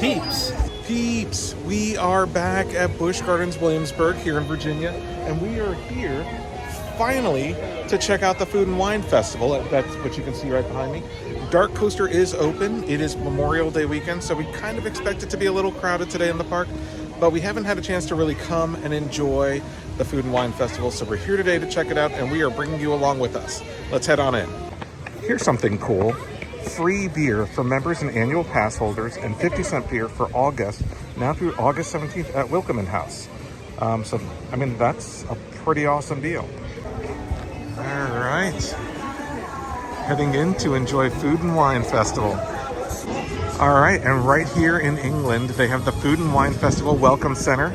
peeps. Peeps, we are back at Busch Gardens, Williamsburg, here in Virginia, and we are here finally to check out the Food and Wine Festival. That's what you can see right behind me. DarKoaster is open. It is Memorial Day weekend, so we kind of expect it to be a little crowded today in the park, but we haven't had a chance to really come and enjoy the Food and Wine Festival, so we're here today to check it out, and we are bringing you along with us. Let's head on in. Here's something cool. Free beer for members and annual pass holders, and 50-cent beer for all guests, now through August 17th at Williamsburg House. So, I mean, that's a pretty awesome deal. All right. Heading in to enjoy Food and Wine Festival. All right, and right here in England, they have the Food and Wine Festival Welcome Center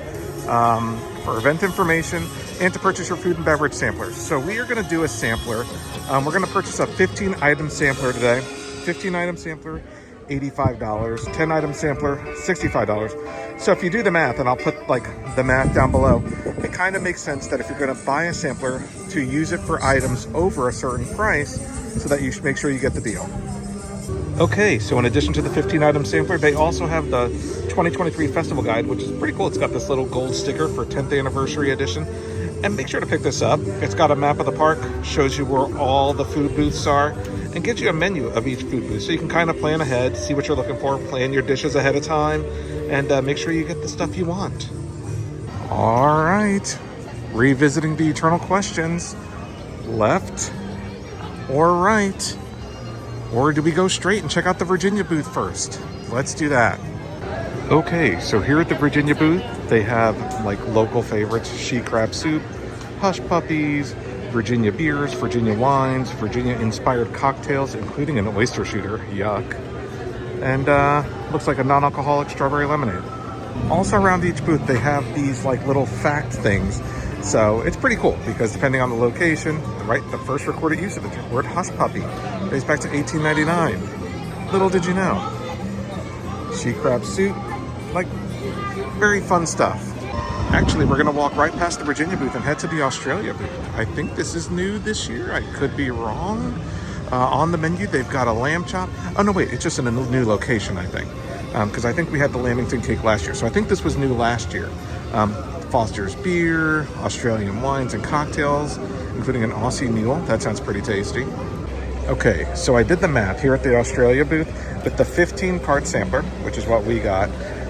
for event information and to purchase your food and beverage samplers. So we are going to do a sampler. We're going to purchase a 15-item sampler today. 15-item sampler, $85. 10-item sampler, $65. So if you do the math, and I'll put like the math down below, it kind of makes sense that if you're going to buy a sampler, to use it for items over a certain price so that you should make sure you get the deal. Okay, so in addition to the 15-item sampler, they also have the 2023 Festival Guide, which is pretty cool. It's got this little gold sticker for 10th anniversary edition. And make sure to pick this up. It's got a map of the park, shows you where all the food booths are, and gives you a menu of each food booth. So you can kind of plan ahead, see what you're looking for, plan your dishes ahead of time, and make sure you get the stuff you want. All right, revisiting the eternal questions. Left or right? Or do we go straight and check out the Virginia booth first? Let's do that. Okay, so here at the Virginia booth, they have like local favorites, she crab soup, hush puppies, Virginia beers, Virginia wines, Virginia-inspired cocktails, including an oyster shooter, yuck. And looks like a non-alcoholic strawberry lemonade. Also around each booth, they have these like little fact things. So it's pretty cool because depending on the location, right, the first recorded use of the word hush puppy dates back to 1899. Little did you know. She crab soup, like very fun stuff. Actually, we're gonna walk right past the Virginia booth and head to the Australia booth. I think this is new this year. I could be wrong. On the menu, they've got a lamb chop. Oh no, wait, it's just in a new location, I think. Because I think we had the Lamington cake last year. So I think this was new last year. Foster's beer, Australian wines and cocktails, including an Aussie mule. That sounds pretty tasty. Okay, so I did the math here at the Australia booth with the 15-part sampler, which is what we got.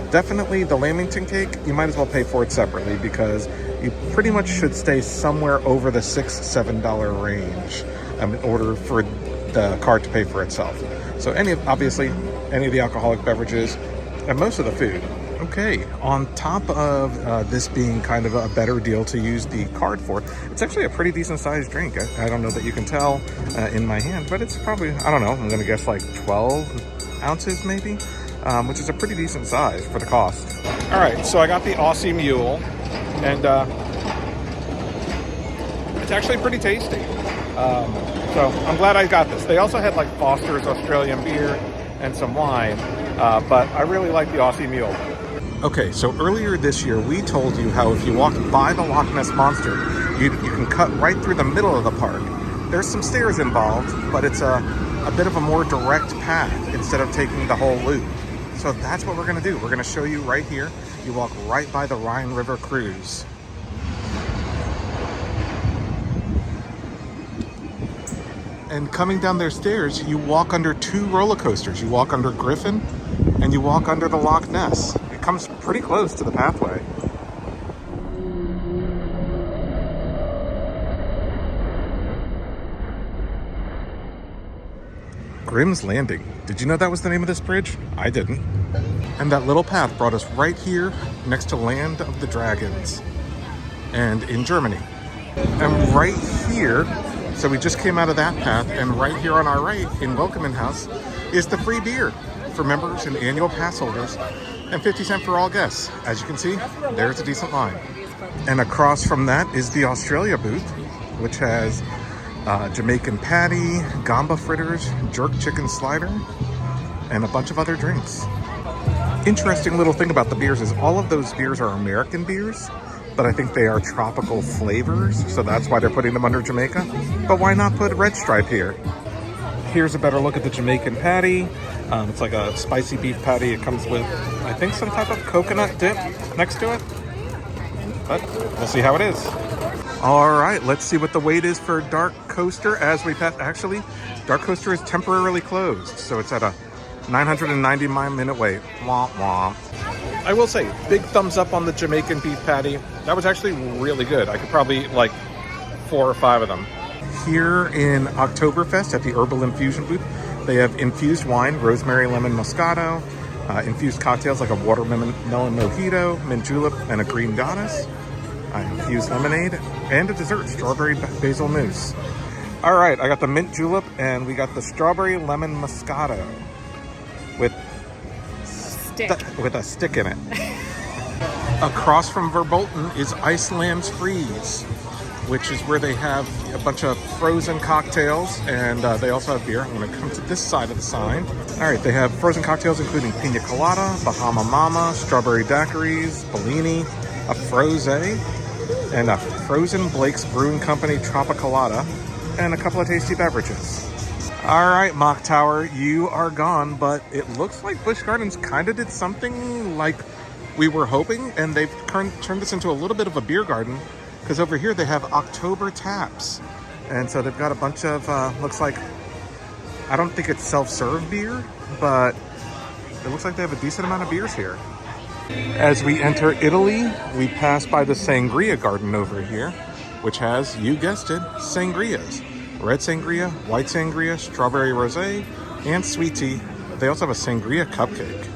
Definitely the Lamington cake, you might as well pay for it separately because you pretty much should stay somewhere over the $6-7 range in order for the card to pay for itself. So obviously any of the alcoholic beverages and most of the food. Okay, on top of this being kind of a better deal to use the card for, it's actually a pretty decent sized drink. I don't know that you can tell in my hand, but it's probably, I don't know, I'm gonna guess like 12 ounces maybe, which is a pretty decent size for the cost. All right, so I got the Aussie Mule, and it's actually pretty tasty. So I'm glad I got this. They also had like Foster's Australian beer and some wine, but I really like the Aussie Mule. Okay, so earlier this year, we told you how if you walk by the Loch Ness Monster, you can cut right through the middle of the park. There's some stairs involved, but it's a bit of a more direct path instead of taking the whole loop. So that's what we're gonna do. We're gonna show you right here. You walk right by the Rhine River Cruise. And coming down their stairs, you walk under two roller coasters. You walk under Griffin and you walk under the Loch Ness. It comes pretty close to the pathway. Grimm's Landing. Did you know that was the name of this bridge? I didn't. And that little path brought us right here next to Land of the Dragons and in Germany. And right here, so we just came out of that path, and right here on our right in Welcoming House is the free beer for members and annual pass holders, and 50 cents for all guests. As you can see, there's a decent line. And across from that is the Australia booth, which has Jamaican patty, gamba fritters, jerk chicken slider, and a bunch of other drinks. Interesting little thing about the beers is all of those beers are American beers, but I think they are tropical flavors, so that's why they're putting them under Jamaica. But why not put Red Stripe here? Here's a better look at the Jamaican patty. It's like a spicy beef patty. It comes with, I think, some type of coconut dip next to it. But we'll see how it is. All right, let's see what the wait is for DarKoaster as we pass. Actually, DarKoaster is temporarily closed, so it's at a 990-minute wait. Womp womp. I will say, big thumbs up on the Jamaican beef patty. That was actually really good. I could probably eat like 4 or 5 of them. Here in Oktoberfest at the Herbal Infusion booth, they have infused wine, rosemary, lemon, moscato, infused cocktails like a watermelon mojito, mint julep, and a green goddess, infused lemonade, and a dessert, strawberry basil mousse. All right, I got the mint julep, and we got the strawberry lemon moscato with a stick in it. Across from Verbolten is Iceland's Freeze, which is where they have a bunch of frozen cocktails, and they also have beer. I'm going to come to this side of the sign. All right, they have frozen cocktails including pina colada, Bahama Mama, strawberry daiquiris, Bellini, a frosé, and a frozen Blake's Brewing Company Tropicalata, and a couple of tasty beverages. All right, Mock Tower, you are gone, but it looks like Busch Gardens kind of did something like we were hoping, and they've turned this into a little bit of a beer garden, because over here they have October taps. And so they've got a bunch of, looks like, I don't think it's self-serve beer, but it looks like they have a decent amount of beers here. As we enter Italy, we pass by the Sangria garden over here, which has, you guessed it, sangrias. Red sangria, white sangria, strawberry rosé, and sweet tea. They also have a sangria cupcake.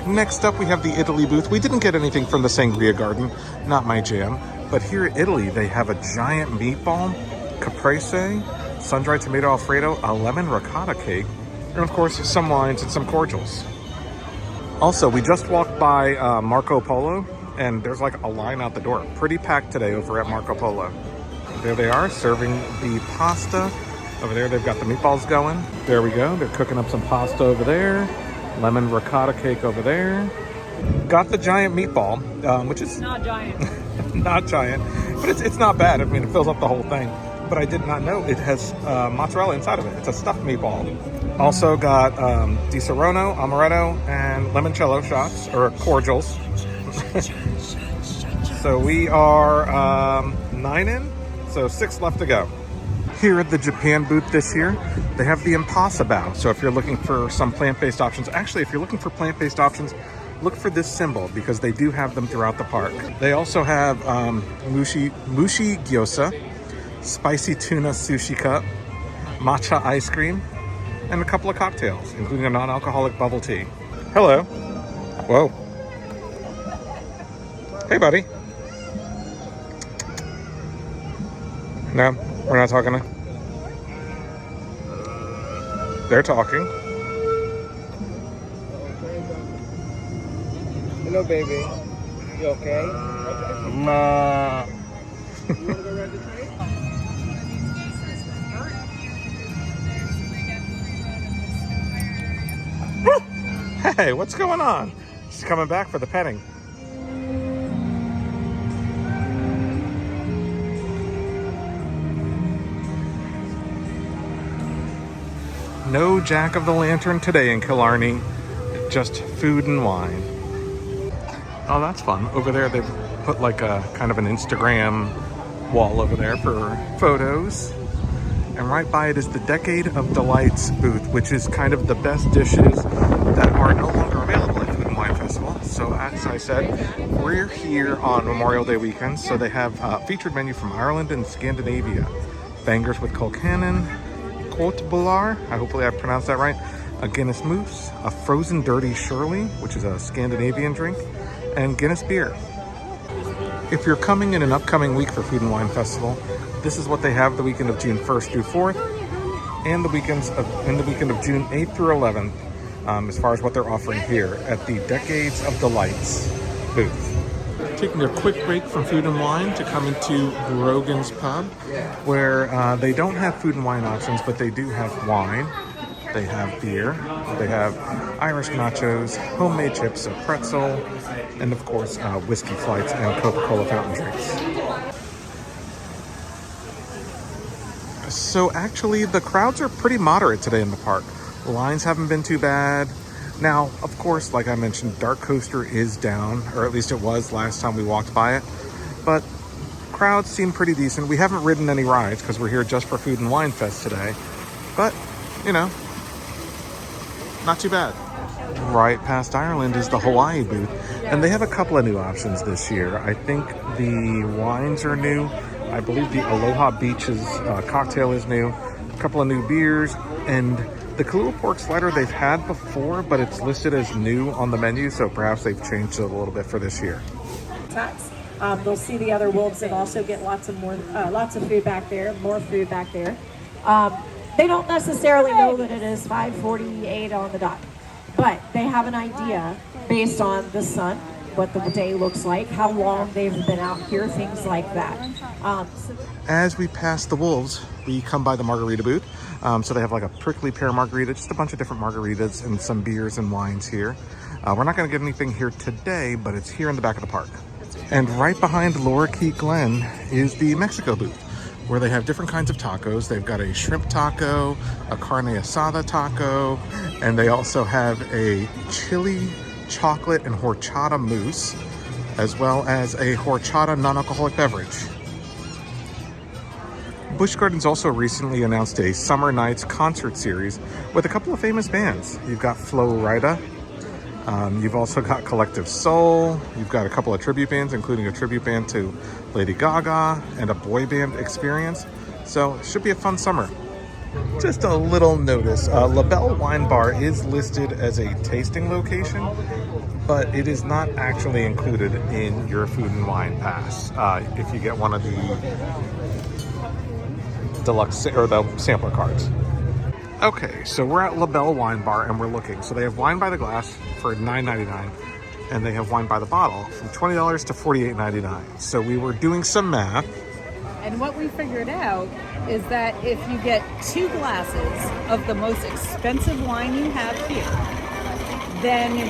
Next up, we have the Italy booth. We didn't get anything from the sangria garden, not my jam. But here in Italy, they have a giant meatball, caprese, sun-dried tomato alfredo, a lemon ricotta cake, and of course, some wines and some cordials. Also, we just walked by Marco Polo, and there's like a line out the door. Pretty packed today over at Marco Polo. There they are, serving the pasta. Over there, they've got the meatballs going. There we go. They're cooking up some pasta over there. Lemon ricotta cake over there. Got the giant meatball, which is not giant. Not giant, but it's not bad. I mean, it fills up the whole thing. But I did not know it has mozzarella inside of it. It's a stuffed meatball. Also got Di Serono, Amaretto, and limoncello shots, or cordials. So we are 9 in, so 6 left to go. Here at the Japan booth this year, they have the Impossible. So if you're looking for some plant-based options, actually, if you're looking for plant-based options, look for this symbol because they do have them throughout the park. They also have mushi gyoza, spicy tuna sushi cup, matcha ice cream, and a couple of cocktails, including a non-alcoholic bubble tea. Hello. Whoa. Hey, buddy. No, we're not talking to. They're talking. Hello, baby. You okay? Ma. Hey, what's going on? She's coming back for the petting. No Jack of the Lantern today in Killarney, just food and wine. Oh, that's fun. Over there, they've put like a kind of an Instagram wall over there for photos. And right by it is the Decade of Delights booth, which is kind of the best dishes that are no longer available at Food and Wine Festival. So as I said, we're here on Memorial Day weekend. So they have a featured menu from Ireland and Scandinavia. Bangers with Colcannon, Kotbular, hopefully I pronounced that right, a Guinness Mousse, a frozen dirty Shirley, which is a Scandinavian drink, and Guinness beer. If you're coming in an upcoming week for Food and Wine Festival, this is what they have the weekend of June 1st through 4th, and the weekend of June 8th through 11th, as far as what they're offering here at the Decades of Delights booth. Taking a quick break from food and wine to come into Grogan's Pub, where they don't have food and wine options, but they do have wine. They have beer. They have Irish nachos, homemade chips, a pretzel, and of course, whiskey flights and Coca-Cola fountain drinks. So actually, the crowds are pretty moderate today in the park. Lines haven't been too bad. Now, of course, like I mentioned, DarKoaster is down, or at least it was last time we walked by it. But crowds seem pretty decent. We haven't ridden any rides because we're here just for Food and Wine Fest today. But, you know, not too bad. Right past Ireland is the Hawaii booth, and they have a couple of new options this year. I think the wines are new. I believe the Aloha Beaches cocktail is new. A couple of new beers, and the Kahlua pork slider they've had before, but it's listed as new on the menu, so perhaps they've changed it a little bit for this year. They'll see the other wolves and also get lots of food back there, more food back there. They don't necessarily know that it is 5:48 on the dot, but they have an idea based on the sun, what the day looks like, how long they've been out here, things like that. As we pass the wolves, we come by the margarita booth. So they have like a prickly pear margarita, just a bunch of different margaritas and some beers and wines here. We're not going to get anything here today, but it's here in the back of the park. And right behind Laura Keat Glen is the Mexico booth, where they have different kinds of tacos. They've got a shrimp taco, a carne asada taco, and they also have a chili, chocolate, and horchata mousse, as well as a horchata non-alcoholic beverage. Busch Gardens also recently announced a Summer Nights concert series with a couple of famous bands. You've got Flo Rida, you've also got Collective Soul, you've got a couple of tribute bands, including a tribute band to Lady Gaga and a boy band Experience. So it should be a fun summer. Just a little notice, La Belle Wine Bar is listed as a tasting location, but it is not actually included in your Food and Wine Pass if you get one of the deluxe or the sampler cards. Okay, so we're at La Belle Wine Bar and we're looking. So they have wine by the glass for $9.99 and they have wine by the bottle from $20 to $48.99. So we were doing some math. And what we figured out is that if you get 2 glasses of the most expensive wine you have here, then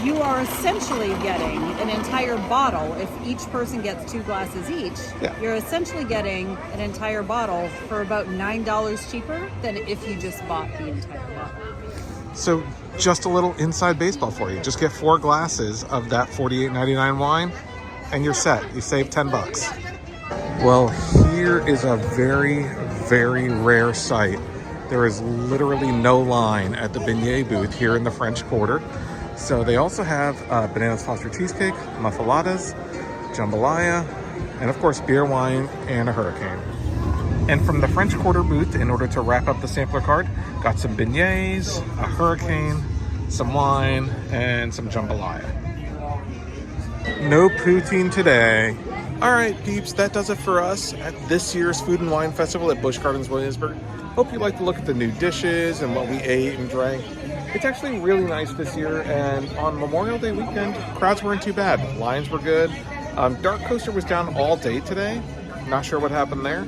you are essentially getting an entire bottle. If each person gets 2 glasses each, you're essentially getting an entire bottle for about $9 cheaper than if you just bought the entire bottle. So just a little inside baseball for you. Just get 4 glasses of that $48.99 wine and you're set. You save 10 bucks. Well, here is a very, very rare sight. There is literally no line at the beignet booth here in the French Quarter. So they also have bananas foster cheesecake, muffaladas, jambalaya, and of course beer, wine, and a hurricane. And from the French Quarter booth, in order to wrap up the sampler card, got some beignets, a hurricane, some wine, and some jambalaya. No poutine today. All right, peeps, that does it for us at this year's Food and Wine Festival at Busch Gardens, Williamsburg. Hope you like to look at the new dishes and what we ate and drank. It's actually really nice this year, and on Memorial Day weekend, crowds weren't too bad. Lines were good. DarKoaster was down all day today. Not sure what happened there,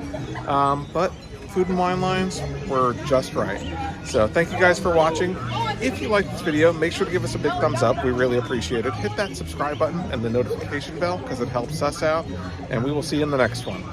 but food and wine lines were just right. So thank you guys for watching. If you liked this video, make sure to give us a big thumbs up. We really appreciate it. Hit that subscribe button and the notification bell because it helps us out, and we will see you in the next one.